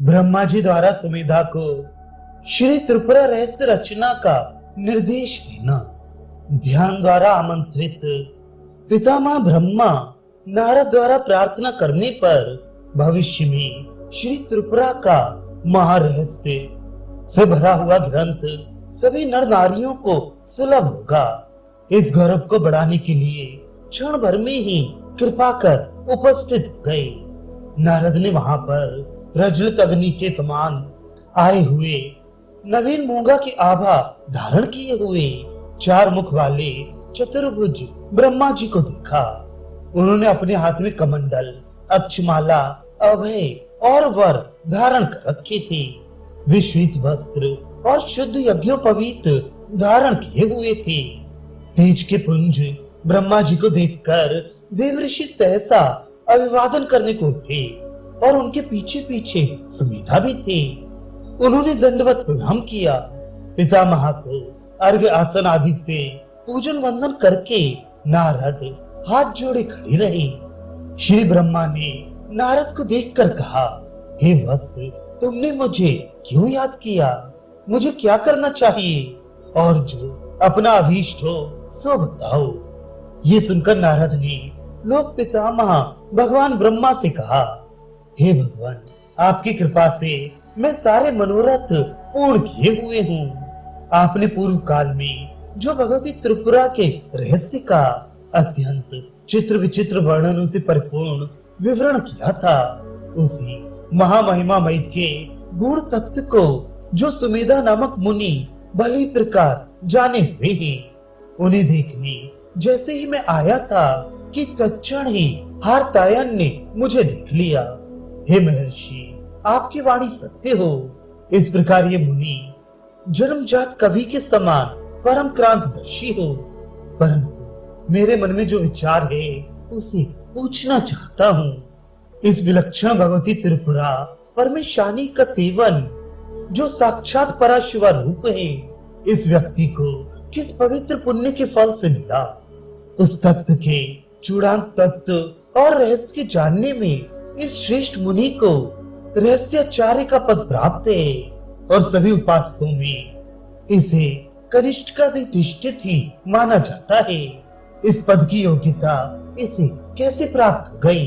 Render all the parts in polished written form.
ब्रह्मा जी द्वारा सुमेधा को श्री त्रिपुरा रहस्य रचना का निर्देश देना। ध्यान द्वारा आमंत्रित पितामह ब्रह्मा नारद द्वारा प्रार्थना करने पर भविष्य में श्री त्रिपुरा का महारहस्य से भरा हुआ ग्रंथ सभी नर नारियों को सुलभ होगा। इस गौरव को बढ़ाने के लिए क्षण भर में ही कृपा कर उपस्थित हो गए। नारद ने वहां पर प्रज्वलित अग्नि के समान आए हुए नवीन मूंगा की आभा धारण किए हुए 4 मुख वाले चतुर्भुज ब्रह्मा जी को देखा। उन्होंने अपने हाथ में कमंडल, अक्षमाला, अभय और वर धारण कर रखे थे। वे श्वेत वस्त्र और शुद्ध यज्ञोपवीत धारण किए हुए थे। तेज के पुंज ब्रह्मा जी को देखकर देवऋषि सहसा अभिवादन करने को उठे और उनके पीछे पीछे सुमेधा भी थे। उन्होंने दंडवत प्रणाम किया। पितामह को अर्घ्य आसन आदि से पूजन वंदन करके नारद हाथ जोड़े खड़े रहे। श्री ब्रह्मा ने नारद को देखकर कहा, हे वत्स, तुमने मुझे क्यों याद किया? मुझे क्या करना चाहिए? और जो अपना अभीष्ट हो सो बताओ। ये सुनकर नारद ने लोक पितामह भगवान ब्रह्मा से कहा, हे भगवान, आपकी कृपा से मैं सारे मनोरथ पूर्ण किए हुए हूँ। आपने पूर्व काल में जो भगवती त्रिपुरा के रहस्य का अत्यंत चित्र विचित्र वर्णनों से परिपूर्ण विवरण किया था, उसी महामहिमामय के गुण तत्व को जो सुमेधा नामक मुनि भली प्रकार जाने हुए हैं, उन्हें देखने जैसे ही मैं आया था कि तत्क्षण ही हारतायन ने मुझे देख लिया। हे महर्षि, आपकी वाणी सत्य हो। इस प्रकार ये मुनि जन्मजात कवि के समान परम क्रांतदर्शी हो। परंतु मेरे मन में जो विचार है उसे पूछना चाहता हूँ। इस विलक्षण भगवती त्रिपुरा परमेशानी का सेवन जो साक्षात पराशिवा रूप है, इस व्यक्ति को किस पवित्र पुण्य के फल से मिला? उस तत्व के चूड़ांत तत्व और रहस्य के जानने में इस श्रेष्ठ मुनि को रहस्याचार्य का पद प्राप्त है और सभी उपासकों में इसे कनिष्ठाधिष्ठित ही माना जाता है। इस पद की योग्यता इसे कैसे प्राप्त हो गई?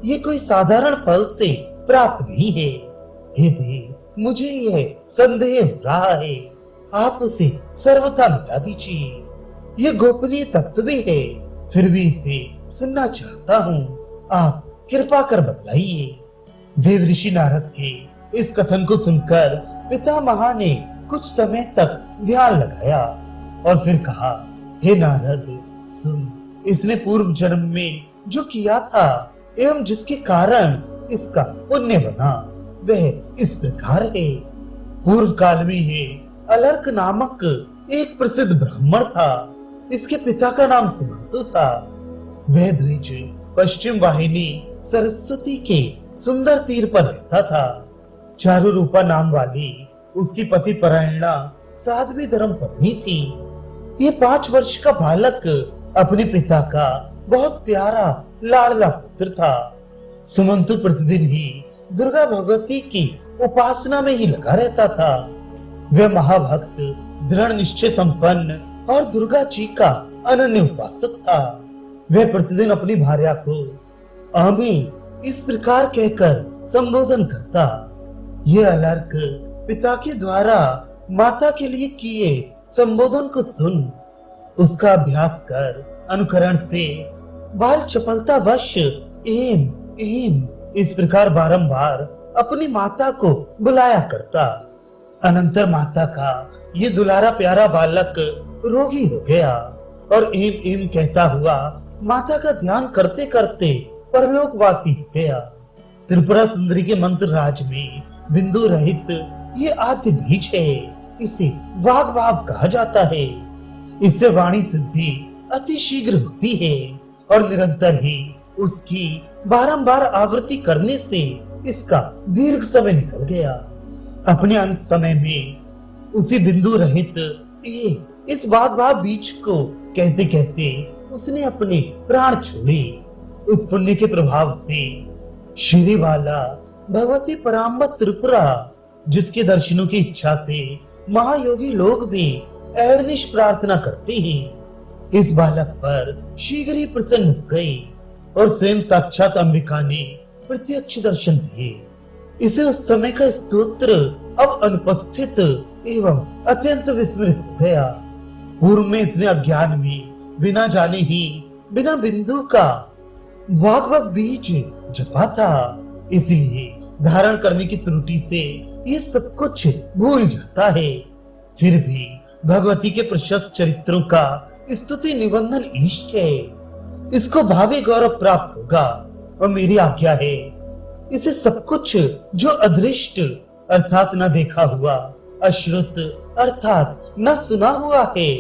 ये कोई साधारण फल से प्राप्त नहीं है। हे देव, मुझे यह संदेह हो रहा है। आप उसे सर्वथा मिटा दीजिए। ये गोपनीय तत्व भी है, फिर भी इसे सुनना चाहता हूँ। आप कृपा कर बतलाइए। देवऋषि नारद के इस कथन को सुनकर पितामह ने कुछ समय तक ध्यान लगाया और फिर कहा, हे नारद, सुन, इसने पूर्व जन्म में जो किया था एवं जिसके कारण इसका पुण्य बना, वह इस प्रकार है। पूर्व काल में ये अलर्क नामक एक प्रसिद्ध ब्राह्मण था। इसके पिता का नाम सुमंतु था। वह द्विज पश्चिम वाहिनी सरस्वती के सुंदर तीर पर रहता था। चारु रूपा नाम वाली उसकी पति परायणा साध्वी धर्म पत्नी थी। ये 5 वर्ष का बालक अपने पिता का बहुत प्यारा लाडला पुत्र था। सुमंतु प्रतिदिन ही दुर्गा भगवती की उपासना में ही लगा रहता था। वह महाभक्त, दृढ़ निश्चय संपन्न और दुर्गा जी का अनन्य उपासक था। वह प्रतिदिन अपनी भार्या को आमी इस प्रकार कहकर संबोधन करता। यह अलर्क पिता के द्वारा माता के लिए किए संबोधन को सुन उसका अभ्यास कर अनुकरण से बाल चपलता वश एम एम इस प्रकार बारंबार अपनी माता को बुलाया करता। अनंतर माता का ये दुलारा प्यारा बालक रोगी हो गया और एम एम कहता हुआ माता का ध्यान करते करते परलोकवासी हो गया। त्रिपुरा सुंदरी के मंत्र राज में बिंदु रहित ये आद्य बीज है। इसे वाग भाव कहा जाता है। इससे वाणी सिद्धि अति शीघ्र होती है और निरंतर ही उसकी बारंबार आवृत्ति करने से इसका दीर्घ समय निकल गया। अपने अंत समय में उसी बिंदु रहित इस वाग भाव बीज को कहते कहते उसने अपने प्राण छोड़े। उस पुण्य के प्रभाव से श्री वाला भगवती पराम्ब त्रिपुरा, जिसके दर्शनों की इच्छा से महायोगी लोग भी अहर्निश प्रार्थना करते हैं, इस बालक पर शीघ्र ही प्रसन्न हो गई और स्वयं साक्षात अंबिका ने प्रत्यक्ष दर्शन दिए। इसे उस समय का स्तोत्र अब अनुपस्थित एवं अत्यंत विस्मृत हो गया। पूर्व में इसने अज्ञान में बिना जाने ही बिना बिंदु का वाग्वग बीज जपा था, इसलिए धारण करने की त्रुटि से ये सब कुछ भूल जाता है। फिर भी भगवती के प्रशस्त चरित्रों का स्तुति निबंधन इष्ट है, इसको भावी गौरव प्राप्त होगा और मेरी आज्ञा है इसे सब कुछ जो अदृष्ट अर्थात न देखा हुआ, अश्रुत अर्थात न सुना हुआ है,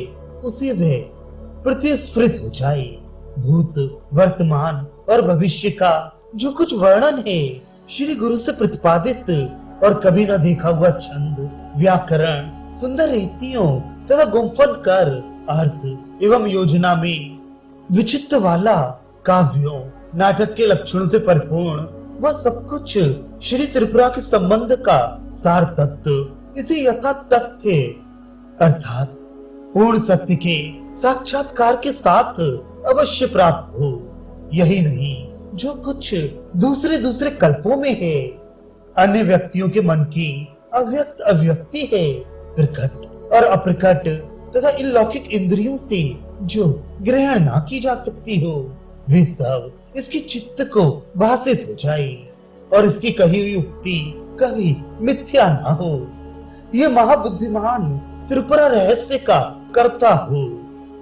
उसे वह प्रतिस्फुरित हो जाए। भूत, वर्तमान और भविष्य का जो कुछ वर्णन है श्री गुरु से प्रतिपादित और कभी न देखा हुआ छंद, व्याकरण, सुंदर रीतियों तथा गुम्फन कर अर्थ एवं योजना में विचित्र वाला काव्यों, नाटक के लक्षणों से परिपूर्ण वह सब कुछ श्री त्रिपुरा के संबंध का सार तत्व इसे यथा तथ्य अर्थात पूर्ण सत्य के साक्षात्कार के साथ अवश्य प्राप्त हो। यही नहीं, जो कुछ दूसरे दूसरे कल्पों में है, अन्य व्यक्तियों के मन की अव्यक्त अभिव्यक्ति है, प्रकट और अप्रकट तथा इन लौकिक इंद्रियों से जो ग्रहण ना की जा सकती हो, वे सब इसकी चित्त को भासित हो जाए और इसकी कही हुई उक्ति कभी मिथ्या ना हो। ये महाबुद्धिमान त्रिपुरा रहस्य का कर्ता हो,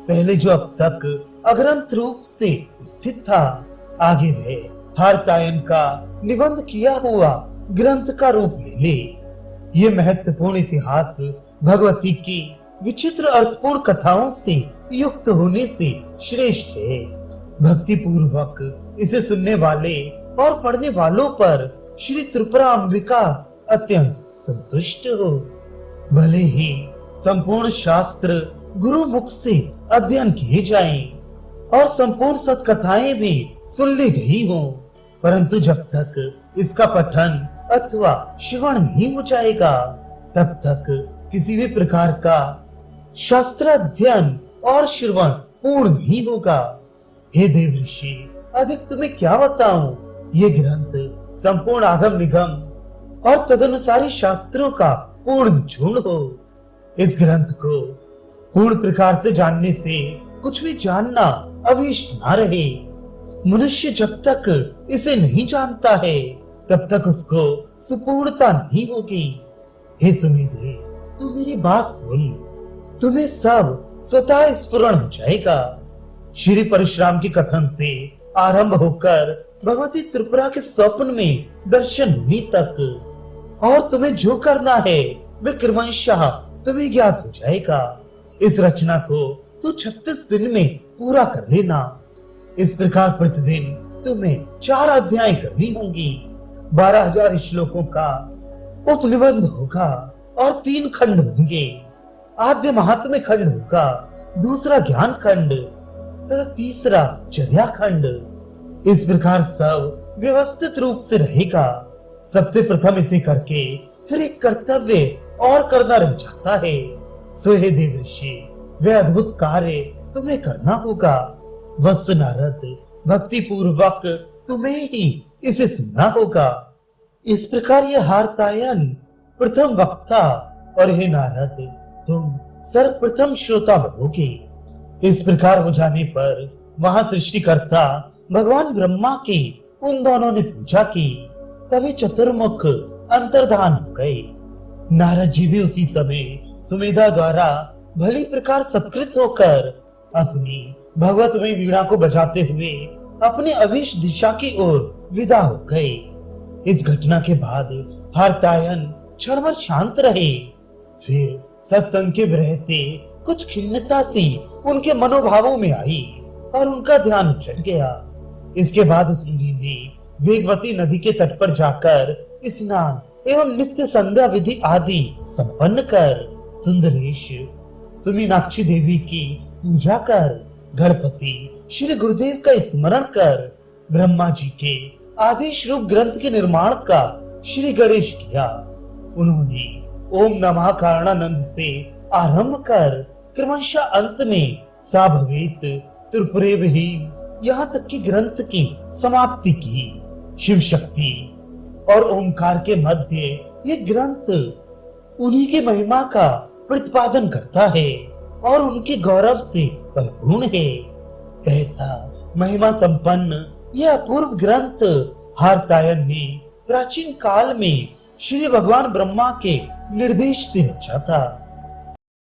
पहले जो अब तक अग्रंथ रूप से स्थित था, आगे वह हारतायन का निबंध किया हुआ ग्रंथ का रूप ले ले। ये महत्वपूर्ण इतिहास भगवती की विचित्र अर्थपूर्ण कथाओं से युक्त होने से श्रेष्ठ है। भक्ति पूर्वक इसे सुनने वाले और पढ़ने वालों पर श्री त्रिपुरा अंबिका अत्यंत संतुष्ट हो। भले ही संपूर्ण शास्त्र गुरु मुख से अध्ययन किए जाएं और संपूर्ण सत्कथाएं भी सुन ली गई हो, परंतु जब तक इसका पठन अथवा श्रवण नहीं हो जाएगा, तब तक किसी भी प्रकार का शास्त्र अध्ययन और श्रवण पूर्ण नहीं होगा। हे देव ऋषि, अधिक तुम्हें क्या बताऊं, ये ग्रंथ संपूर्ण आगम निगम और तदनुसारी शास्त्रों का पूर्ण निचोड़ हो। इस ग्रंथ को पूर्ण प्रकार से जानने से कुछ भी जानना अभीष्ट ना रहे। मनुष्य जब तक इसे नहीं जानता है, तब तक उसको सुपूर्णता नहीं होगी। हे सुमेधे, तू मेरी बात सुन, तुम्हें सब स्वतः स्फुरण हो जाएगा। श्री परशुराम के कथन से आरंभ होकर भगवती त्रिपुरा के स्वप्न में दर्शन होने तक और तुम्हें जो करना है वे क्रमशः तुम्हें ज्ञात हो जाएगा। इस रचना को तू 36 दिन में पूरा कर लेना। इस प्रकार प्रतिदिन तुम्हें 4 अध्याय करनी होंगी। 12,000 श्लोकों का उपनिबंध होगा और 3 खंड होंगे। आद्य महात्म्य खंड होगा, दूसरा ज्ञान खंड तथा तीसरा चर्या खंड। इस प्रकार सब व्यवस्थित रूप से रहेगा। सबसे प्रथम इसे करके फिर एक कर्तव्य और करना रह जाता है। सो हे देव ऋषि, वह अद्भुत कार्य तुम्हें करना होगा। वत्स नारद, भक्ति पूर्वक तुम्हें ही इसे सुनना होगा। इस प्रकार यह हारतायन प्रथम वक्ता और हे नारद, तुम सर्वप्रथम श्रोता बनोगे। इस प्रकार हो जाने पर वहां सृष्टिकर्ता भगवान ब्रह्मा की उन दोनों ने पूजा की, तभी चतुर्मुख अंतर्धान हो गए। नारद जी भी उसी समय सुमेधा द्वारा भली प्रकार सत्कृत होकर अपनी भगवतमयी वीणा को बजाते हुए अपने अभीष्ट दिशा की ओर विदा हो गए। इस घटना के बाद हारतायन क्षण भर शांत रहे। फिर सत्संग के विरह से कुछ खिन्नता सी उनके मनोभावों में आई और उनका ध्यान उचट गया। इसके बाद उस मुनि ने वेगवती नदी के तट पर जाकर स्नान एवं नित्य संध्या विधि आदि संपन्न कर सुंदरेश सुमीनाक्षी देवी की पूजा कर गणपति श्री गुरुदेव का स्मरण कर ब्रह्मा जी के आदेश रूप ग्रंथ के निर्माण का श्री गणेश किया। उन्होंने ओम नमः कारणानंद से आरंभ कर क्रमशः अंत में साभवेत त्रिपुरे विहीन यहाँ तक कि ग्रंथ की समाप्ति की। शिव शक्ति और ओंकार के मध्य ये ग्रंथ उन्हीं की महिमा का प्रतिपादन करता है और उनके गौरव से परिपूर्ण है। ऐसा महिमा संपन्न यह अपूर्व ग्रंथ हार्तायन ने प्राचीन काल में श्री भगवान ब्रह्मा के निर्देश से रचा था।